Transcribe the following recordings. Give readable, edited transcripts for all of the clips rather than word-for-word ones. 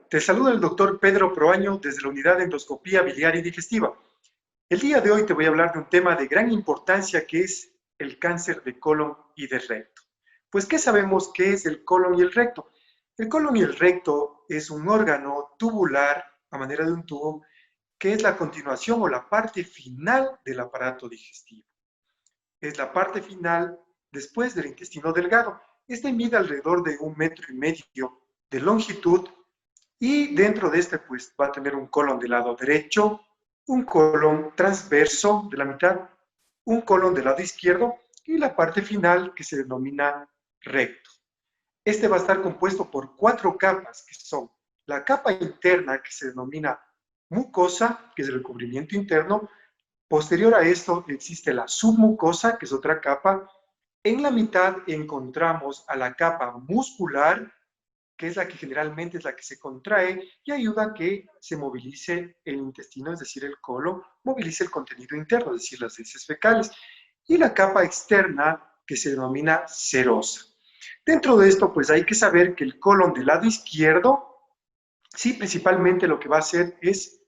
Te saluda el doctor Pedro Proaño desde la Unidad de Endoscopía Biliar y Digestiva. El día de hoy te voy a hablar de un tema de gran importancia que es el cáncer de colon y de recto. Pues, ¿qué sabemos qué es el colon y el recto? El colon y el recto es un órgano tubular a manera de un tubo que es la continuación o la parte final del aparato digestivo. Es la parte final después del intestino delgado. Este mide alrededor de 1,5 metros de longitud y dentro de este pues va a tener un colon del lado derecho, un colon transverso de la mitad, un colon del lado izquierdo y la parte final que se denomina recto. Este va a estar compuesto por 4 capas que son la capa interna que se denomina mucosa, que es el recubrimiento interno. Posterior a esto existe la submucosa, que es otra capa. En la mitad encontramos a la capa muscular, que es la que generalmente es la que se contrae y ayuda a que se movilice el intestino, es decir, el colon, movilice el contenido interno, es decir, las heces fecales. Y la capa externa, que se denomina serosa. Dentro de esto, pues hay que saber que el colon del lado izquierdo, sí, principalmente lo que va a hacer es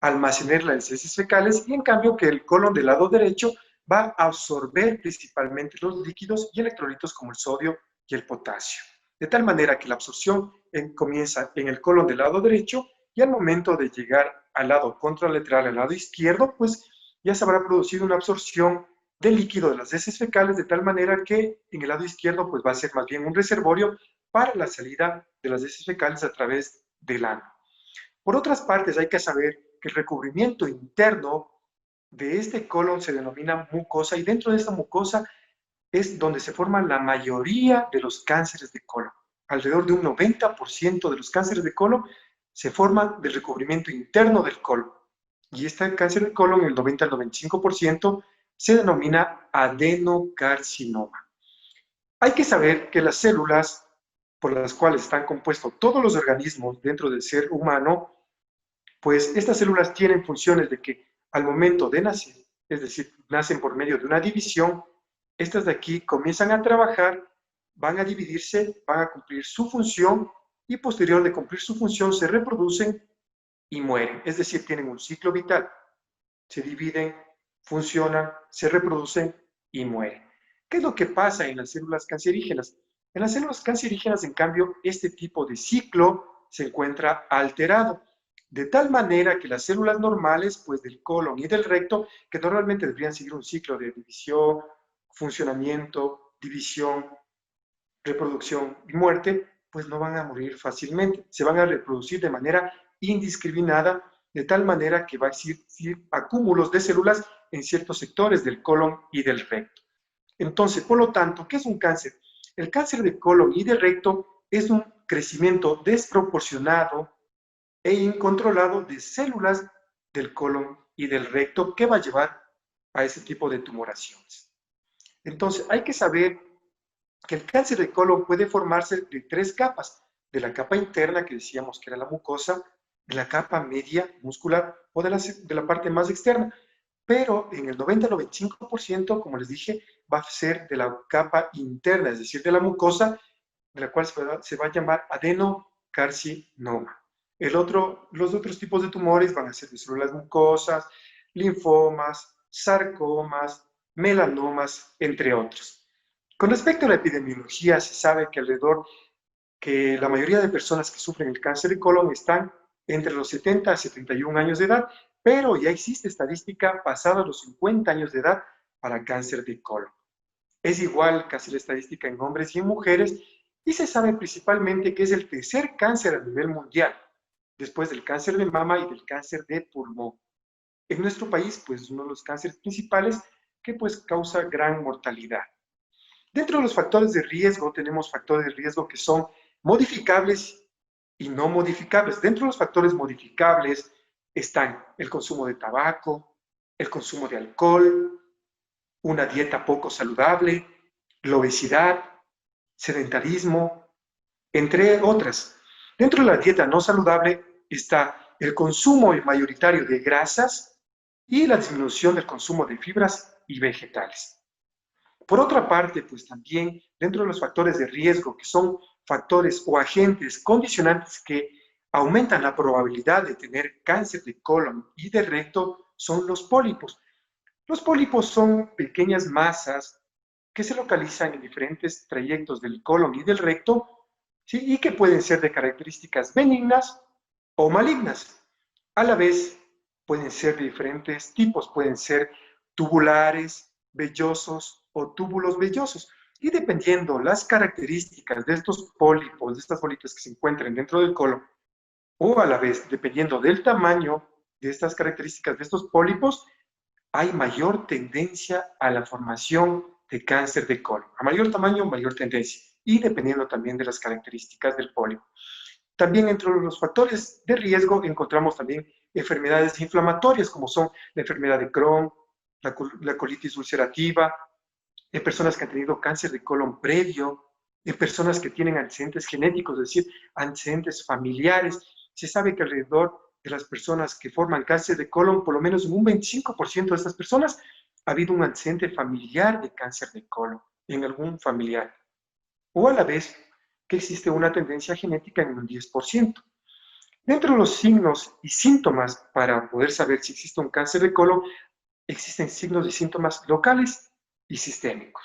almacenar las heces fecales y en cambio que el colon del lado derecho va a absorber principalmente los líquidos y electrolitos como el sodio y el potasio. De tal manera que la absorción comienza en el colon del lado derecho y al momento de llegar al lado contralateral, al lado izquierdo, pues ya se habrá producido una absorción del líquido de las heces fecales de tal manera que en el lado izquierdo pues va a ser más bien un reservorio para la salida de las heces fecales a través del ano. Por otras partes, hay que saber que el recubrimiento interno de este colon se denomina mucosa y dentro de esta mucosa es donde se forman la mayoría de los cánceres de colon. Alrededor de un 90% de los cánceres de colon se forman del recubrimiento interno del colon. Y este cáncer de colon, el 90 al 95%, se denomina adenocarcinoma. Hay que saber que las células por las cuales están compuestos todos los organismos dentro del ser humano, pues estas células tienen funciones de que al momento de nacer, es decir, nacen por medio de una división, estas de aquí comienzan a trabajar, van a dividirse, van a cumplir su función y posterior de cumplir su función se reproducen y mueren. Es decir, tienen un ciclo vital, se dividen, funcionan, se reproducen y mueren. ¿Qué es lo que pasa en las células cancerígenas? En las células cancerígenas, en cambio, este tipo de ciclo se encuentra alterado, de tal manera que las células normales, pues del colon y del recto, que normalmente deberían seguir un ciclo de división, funcionamiento, división, reproducción y muerte, pues no van a morir fácilmente, se van a reproducir de manera indiscriminada, de tal manera que va a existir acúmulos de células en ciertos sectores del colon y del recto. Entonces, por lo tanto, ¿qué es un cáncer? El cáncer de colon y de recto es un crecimiento desproporcionado e incontrolado de células del colon y del recto que va a llevar a ese tipo de tumoraciones. Entonces, hay que saber que el cáncer de colon puede formarse de 3 capas, de la capa interna que decíamos que era la mucosa, de la capa media muscular o de la parte más externa, pero en el 90 al 95%, como les dije, va a ser de la capa interna, es decir, de la mucosa, de la cual se va a llamar adenocarcinoma. Los otros tipos de tumores van a ser de células mucosas, linfomas, sarcomas, melanomas, entre otros. Con respecto a la epidemiología, se sabe que la mayoría de personas que sufren el cáncer de colon están entre los 70 a 71 años de edad, pero ya existe estadística pasada los 50 años de edad para cáncer de colon. Es igual casi la estadística en hombres y en mujeres, y se sabe principalmente que es el tercer cáncer a nivel mundial, después del cáncer de mama y del cáncer de pulmón. En nuestro país, pues uno de los cánceres principales que pues causa gran mortalidad. Dentro de los factores de riesgo tenemos factores de riesgo que son modificables y no modificables. Dentro de los factores modificables están el consumo de tabaco, el consumo de alcohol, una dieta poco saludable, la obesidad, sedentarismo, entre otras. Dentro de la dieta no saludable está el consumo mayoritario de grasas y la disminución del consumo de fibras y vegetales. Por otra parte, pues también dentro de los factores de riesgo, que son factores o agentes condicionantes que aumentan la probabilidad de tener cáncer de colon y de recto son los pólipos. Los pólipos son pequeñas masas que se localizan en diferentes trayectos del colon y del recto, ¿sí? Y que pueden ser de características benignas o malignas. A la vez, pueden ser de diferentes tipos, pueden ser tubulares, vellosos o túbulos vellosos. Y dependiendo las características de estos pólipos, de estas bolitas que se encuentran dentro del colon, o a la vez, dependiendo del tamaño de estas características de estos pólipos, hay mayor tendencia a la formación de cáncer de colon. A mayor tamaño, mayor tendencia. Y dependiendo también de las características del pólipo. También entre los factores de riesgo encontramos también enfermedades inflamatorias, como son la enfermedad de Crohn, la colitis ulcerativa, en personas que han tenido cáncer de colon previo, en personas que tienen antecedentes genéticos, es decir, antecedentes familiares. Se sabe que alrededor de las personas que forman cáncer de colon, por lo menos en un 25% de estas personas, ha habido un antecedente familiar de cáncer de colon en algún familiar. O a la vez que existe una tendencia genética en un 10%. Dentro de los signos y síntomas para poder saber si existe un cáncer de colon, existen signos y síntomas locales y sistémicos.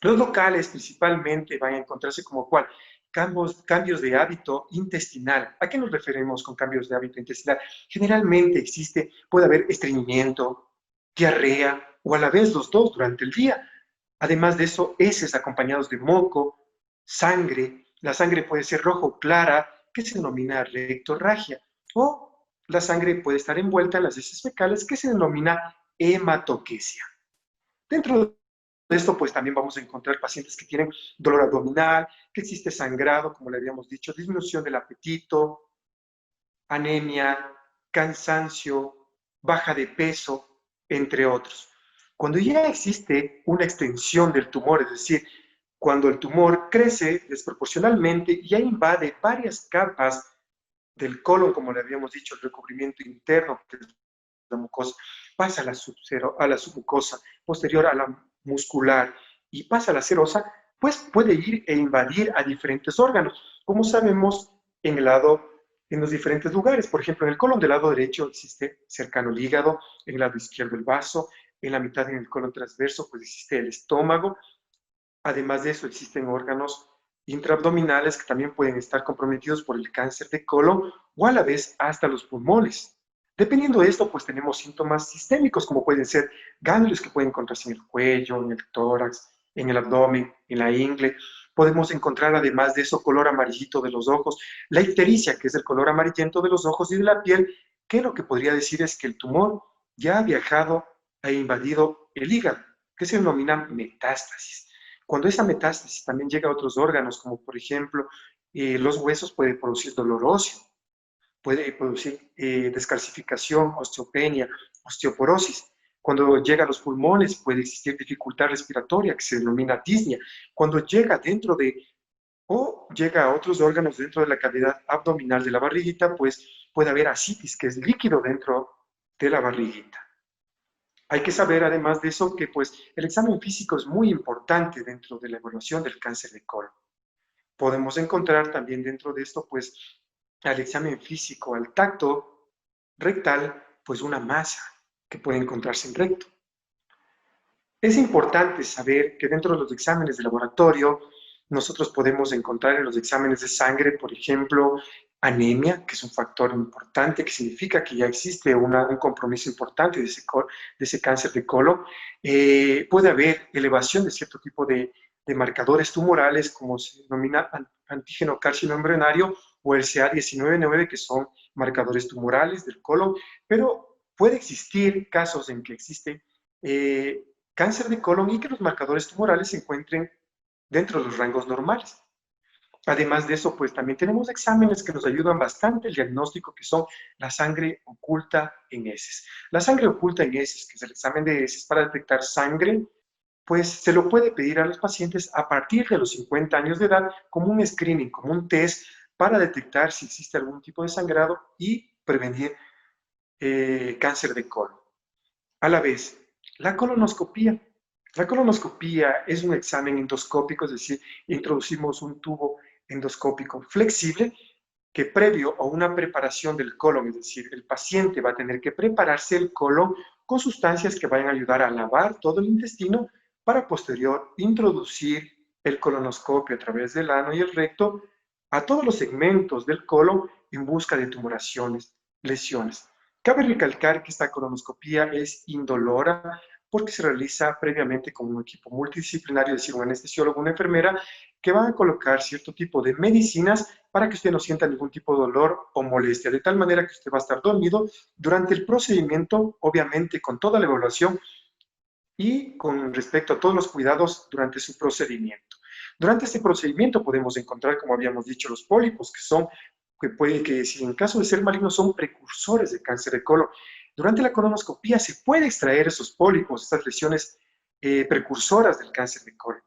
Los locales principalmente van a encontrarse como cuál, cambios de hábito intestinal. ¿A qué nos referimos con cambios de hábito intestinal? Generalmente puede haber estreñimiento, diarrea o a la vez los dos durante el día. Además de eso, heces acompañados de moco, sangre. La sangre puede ser rojo clara, que se denomina rectorragia, o la sangre puede estar envuelta en las heces fecales, que se denomina hematoquesia. Dentro de esto, pues también vamos a encontrar pacientes que tienen dolor abdominal, que existe sangrado, como le habíamos dicho, disminución del apetito, anemia, cansancio, baja de peso, entre otros. Cuando ya existe una extensión del tumor, es decir, cuando el tumor crece desproporcionalmente y ya invade varias capas del colon, como le habíamos dicho, el recubrimiento interno, que es la mucosa, pasa a la submucosa, posterior a la muscular y pasa a la serosa, pues puede ir e invadir a diferentes órganos. Como sabemos, en los diferentes lugares. Por ejemplo, en el colon del lado derecho existe cercano al hígado, en el lado izquierdo el vaso, en la mitad en el colon transverso pues existe el estómago. Además de eso, existen órganos intraabdominales que también pueden estar comprometidos por el cáncer de colon o a la vez hasta los pulmones. Dependiendo de esto, pues tenemos síntomas sistémicos como pueden ser ganglios que pueden encontrarse en el cuello, en el tórax, en el abdomen, en la ingle. Podemos encontrar además de eso color amarillito de los ojos, la ictericia, que es el color amarillento de los ojos y de la piel, que lo que podría decir es que el tumor ya ha viajado e invadido el hígado, que se denomina metástasis. Cuando esa metástasis también llega a otros órganos, como por ejemplo los huesos, puede producir dolor óseo, puede producir descalcificación, osteopenia, osteoporosis. Cuando llega a los pulmones puede existir dificultad respiratoria, que se denomina disnea. Cuando llega llega a otros órganos dentro de la cavidad abdominal de la barriguita, pues puede haber ascitis, que es líquido dentro de la barriguita. Hay que saber, además de eso, que pues, el examen físico es muy importante dentro de la evaluación del cáncer de colon. Podemos encontrar también dentro de esto, pues, al examen físico, al tacto rectal, pues una masa que puede encontrarse en recto. Es importante saber que dentro de los exámenes de laboratorio, nosotros podemos encontrar en los exámenes de sangre, por ejemplo, anemia, que es un factor importante, que significa que ya existe un compromiso importante de ese cáncer de colon. Puede haber elevación de cierto tipo de marcadores tumorales, como se denomina antígeno carcinomembranario o el CA19-9, que son marcadores tumorales del colon, pero puede existir casos en que existe cáncer de colon y que los marcadores tumorales se encuentren dentro de los rangos normales. Además de eso, pues también tenemos exámenes que nos ayudan bastante el diagnóstico, que son la sangre oculta en heces. La sangre oculta en heces, que es el examen de heces para detectar sangre, pues se lo puede pedir a los pacientes a partir de los 50 años de edad como un screening, como un test para detectar si existe algún tipo de sangrado y prevenir cáncer de colon. A la vez, la colonoscopía. La colonoscopía es un examen endoscópico, es decir, introducimos un tubo endoscópico flexible que previo a una preparación del colon, es decir, el paciente va a tener que prepararse el colon con sustancias que vayan a ayudar a lavar todo el intestino para posterior introducir el colonoscopio a través del ano y el recto a todos los segmentos del colon en busca de tumoraciones, lesiones. Cabe recalcar que esta colonoscopía es indolora porque se realiza previamente con un equipo multidisciplinario, es decir, un anestesiólogo, una enfermera, que van a colocar cierto tipo de medicinas para que usted no sienta ningún tipo de dolor o molestia, de tal manera que usted va a estar dormido durante el procedimiento, obviamente con toda la evaluación y con respecto a todos los cuidados durante su procedimiento. Durante este procedimiento podemos encontrar, como habíamos dicho, los pólipos, que si en caso de ser malignos son precursores de cáncer de colon. Durante la colonoscopía se puede extraer esos pólipos, estas lesiones precursoras del cáncer de colon.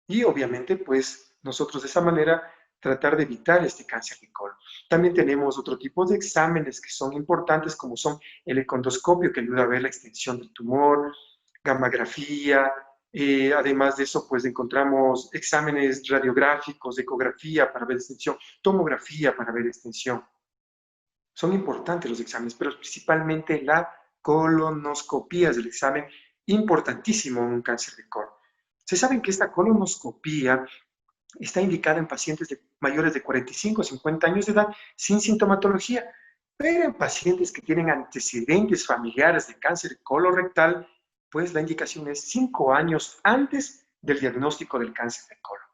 Y obviamente, pues nosotros de esa manera tratar de evitar este cáncer de colon. También tenemos otro tipo de exámenes que son importantes, como son el econdoscopio, que ayuda a ver la extensión del tumor, gammagrafía, además de eso, pues encontramos exámenes radiográficos, ecografía para ver extensión, tomografía para ver extensión. Son importantes los exámenes, pero principalmente la colonoscopía es el examen importantísimo en un cáncer de colon. Se sabe que esta colonoscopía está indicada en pacientes mayores de 45 o 50 años de edad sin sintomatología, pero en pacientes que tienen antecedentes familiares de cáncer colorectal, pues la indicación es 5 años antes del diagnóstico del cáncer de colon.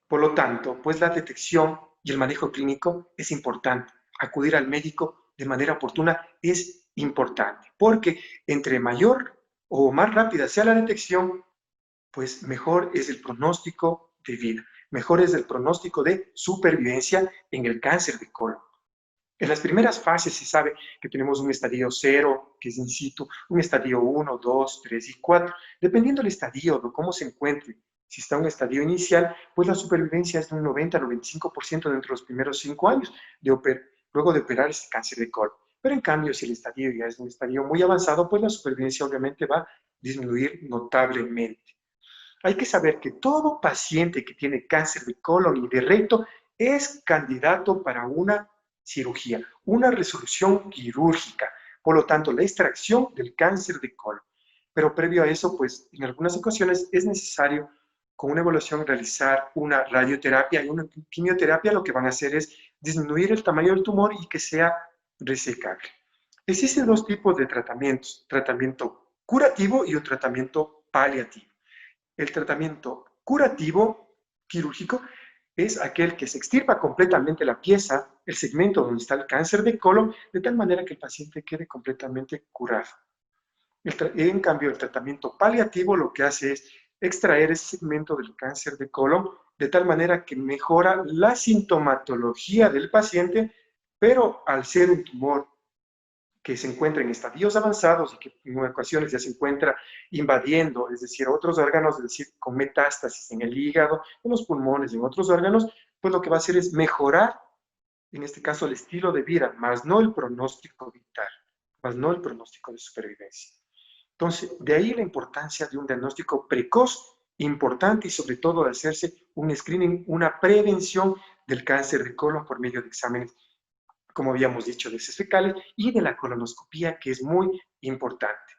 Por lo tanto, pues la detección y el manejo clínico es importante. Acudir al médico de manera oportuna es importante, porque entre mayor o más rápida sea la detección, pues mejor es el pronóstico de vida, mejor es el pronóstico de supervivencia en el cáncer de colon. En las primeras fases se sabe que tenemos un estadio 0, que es in situ, un estadio 1, 2, 3 y 4. Dependiendo del estadio, de cómo se encuentre, si está en un estadio inicial, pues la supervivencia es de un 90-95% dentro de los primeros 5 años luego de operar este cáncer de colon. Pero en cambio, si el estadio ya es un estadio muy avanzado, pues la supervivencia obviamente va a disminuir notablemente. Hay que saber que todo paciente que tiene cáncer de colon y de recto es candidato para una cirugía, una resolución quirúrgica. Por lo tanto, la extracción del cáncer de colon. Pero previo a eso, pues en algunas ocasiones es necesario con una evaluación realizar una radioterapia y una quimioterapia. Lo que van a hacer es disminuir el tamaño del tumor y que sea resecable. Existen dos tipos de tratamientos, tratamiento curativo y un tratamiento paliativo. El tratamiento curativo quirúrgico es aquel que se extirpa completamente la pieza, el segmento donde está el cáncer de colon, de tal manera que el paciente quede completamente curado. En cambio, el tratamiento paliativo lo que hace es extraer ese segmento del cáncer de colon de tal manera que mejora la sintomatología del paciente, pero al ser un tumor que se encuentra en estadios avanzados y que en ocasiones ya se encuentra invadiendo, es decir, otros órganos, es decir, con metástasis en el hígado, en los pulmones, en otros órganos, pues lo que va a hacer es mejorar, en este caso, el estilo de vida, más no el pronóstico vital, más no el pronóstico de supervivencia. Entonces, de ahí la importancia de un diagnóstico precoz, importante y sobre todo de hacerse un screening, una prevención del cáncer de colon por medio de exámenes, como habíamos dicho, de heces fecales y de la colonoscopía, que es muy importante.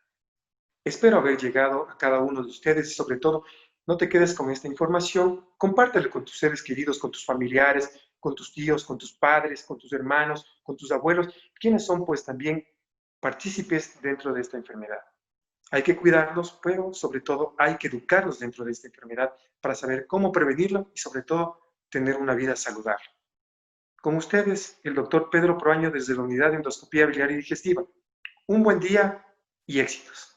Espero haber llegado a cada uno de ustedes y sobre todo, no te quedes con esta información, compártela con tus seres queridos, con tus familiares, con tus tíos, con tus padres, con tus hermanos, con tus abuelos, quienes son pues también partícipes dentro de esta enfermedad. Hay que cuidarlos, pero sobre todo hay que educarlos dentro de esta enfermedad para saber cómo prevenirla y sobre todo tener una vida saludable. Con ustedes, el doctor Pedro Proaño desde la Unidad de Endoscopía Biliar y Digestiva. Un buen día y éxitos.